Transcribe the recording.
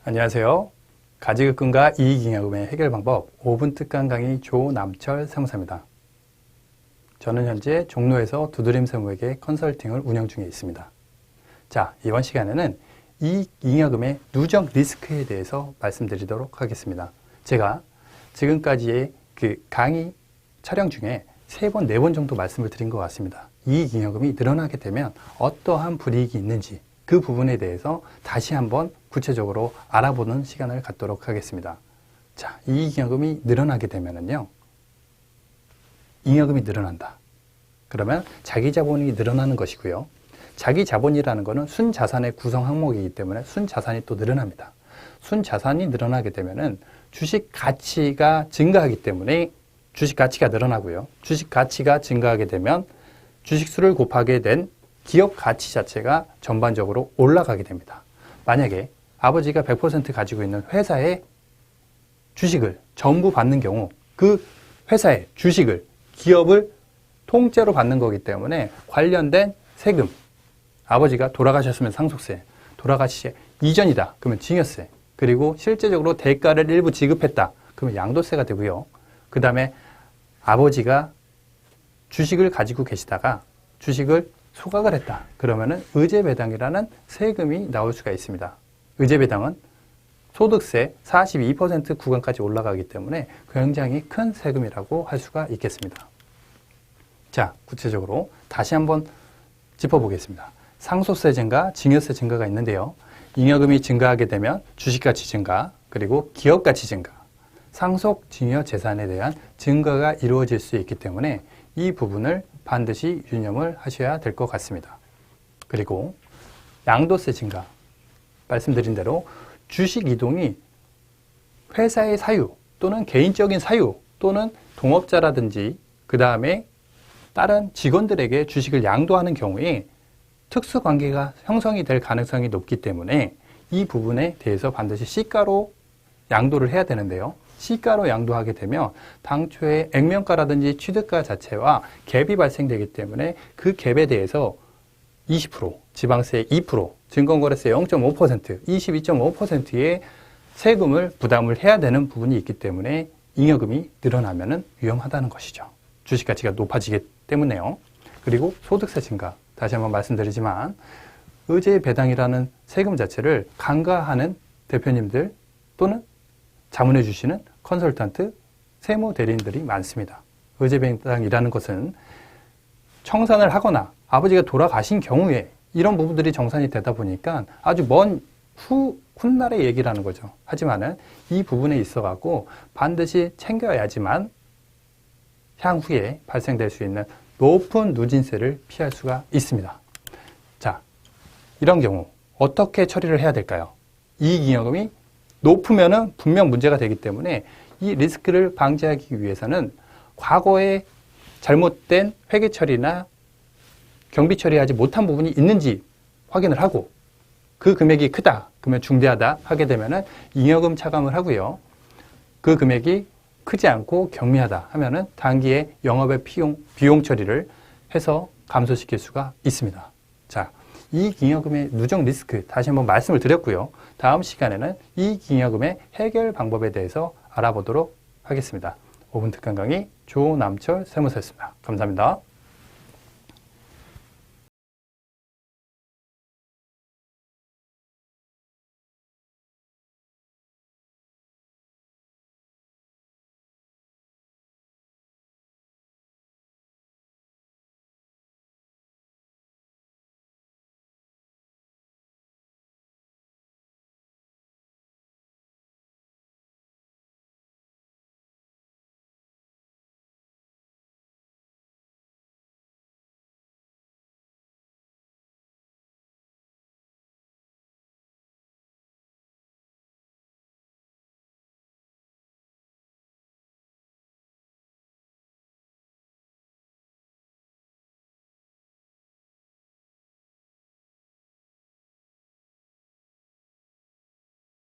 안녕하세요. 가지급금과 이익잉여금의 해결 방법 5분 특강 강의 조남철 세무사입니다. 저는 현재 종로에서 두드림 세무회계 컨설팅을 운영 중에 있습니다. 자, 이번 시간에는 이익잉여금의 누적 리스크에 대해서 말씀드리도록 하겠습니다. 제가 지금까지의 그 강의 촬영 중에 3번, 4번 정도 말씀을 드린 것 같습니다. 이익잉여금이 늘어나게 되면 어떠한 불이익이 있는지 그 부분에 대해서 다시 한번 구체적으로 알아보는 시간을 갖도록 하겠습니다. 자, 이익잉여금이 늘어나게 되면은요, 잉여금이 늘어난다. 그러면 자기 자본이 늘어나는 것이고요. 자기 자본이라는 것은 순자산의 구성 항목이기 때문에 순자산이 또 늘어납니다. 순자산이 늘어나게 되면은 주식 가치가 증가하기 때문에 주식 가치가 늘어나고요. 주식 가치가 증가하게 되면 주식 수를 곱하게 된 기업 가치 자체가 전반적으로 올라가게 됩니다. 만약에 아버지가 100% 가지고 있는 회사의 주식을 전부 받는 경우 그 회사의 주식을, 기업을 통째로 받는 거기 때문에 관련된 세금, 아버지가 돌아가셨으면 상속세, 돌아가시 이전이다 그러면 증여세, 그리고 실제적으로 대가를 일부 지급했다 그러면 양도세가 되고요. 그 다음에 아버지가 주식을 가지고 계시다가 주식을 소각을 했다 그러면은 의제배당이라는 세금이 나올 수가 있습니다. 의제배당은 소득세 42% 구간까지 올라가기 때문에 굉장히 큰 세금이라고 할 수가 있겠습니다. 자, 구체적으로 다시 한번 짚어보겠습니다. 상속세 증가, 증여세 증가가 있는데요. 잉여금이 증가하게 되면 주식가치 증가, 그리고 기업가치 증가, 상속 증여 재산에 대한 증가가 이루어질 수 있기 때문에 이 부분을 반드시 유념을 하셔야 될 것 같습니다. 그리고 양도세 증가, 말씀드린 대로 주식 이동이 회사의 사유 또는 개인적인 사유 또는 동업자라든지 그 다음에 다른 직원들에게 주식을 양도하는 경우에 특수관계가 형성이 될 가능성이 높기 때문에 이 부분에 대해서 반드시 시가로 양도를 해야 되는데요. 시가로 양도하게 되면 당초에 액면가라든지 취득가 자체와 갭이 발생되기 때문에 그 갭에 대해서 20%, 지방세 2%, 증권거래세 0.5%, 22.5%의 세금을 부담을 해야 되는 부분이 있기 때문에 잉여금이 늘어나면 위험하다는 것이죠. 주식가치가 높아지기 때문에요. 그리고 소득세 증가, 다시 한번 말씀드리지만 의제배당이라는 세금 자체를 간과하는 대표님들 또는 자문해 주시는 컨설턴트, 세무 대리인들이 많습니다. 의제배당이라는 것은 청산을 하거나 아버지가 돌아가신 경우에 이런 부분들이 정산이 되다 보니까 아주 먼 훗날의 얘기라는 거죠. 하지만은 이 부분에 있어가지고 반드시 챙겨야지만 향후에 발생될 수 있는 높은 누진세를 피할 수가 있습니다. 자, 이런 경우 어떻게 처리를 해야 될까요? 이익잉여금이 높으면은 분명 문제가 되기 때문에 이 리스크를 방지하기 위해서는 과거에 잘못된 회계 처리나 경비 처리하지 못한 부분이 있는지 확인을 하고 그 금액이 크다, 그러면 중대하다 하게 되면은 잉여금 차감을 하고요. 그 금액이 크지 않고 경미하다 하면은 단기에 영업의 비용 처리를 해서 감소시킬 수가 있습니다. 자, 이익잉여금의 누적 리스크 다시 한번 말씀을 드렸고요. 다음 시간에는 이익잉여금의 해결 방법에 대해서 알아보도록 하겠습니다. 5분 특강 강의 조남철 세무사였습니다. 감사합니다.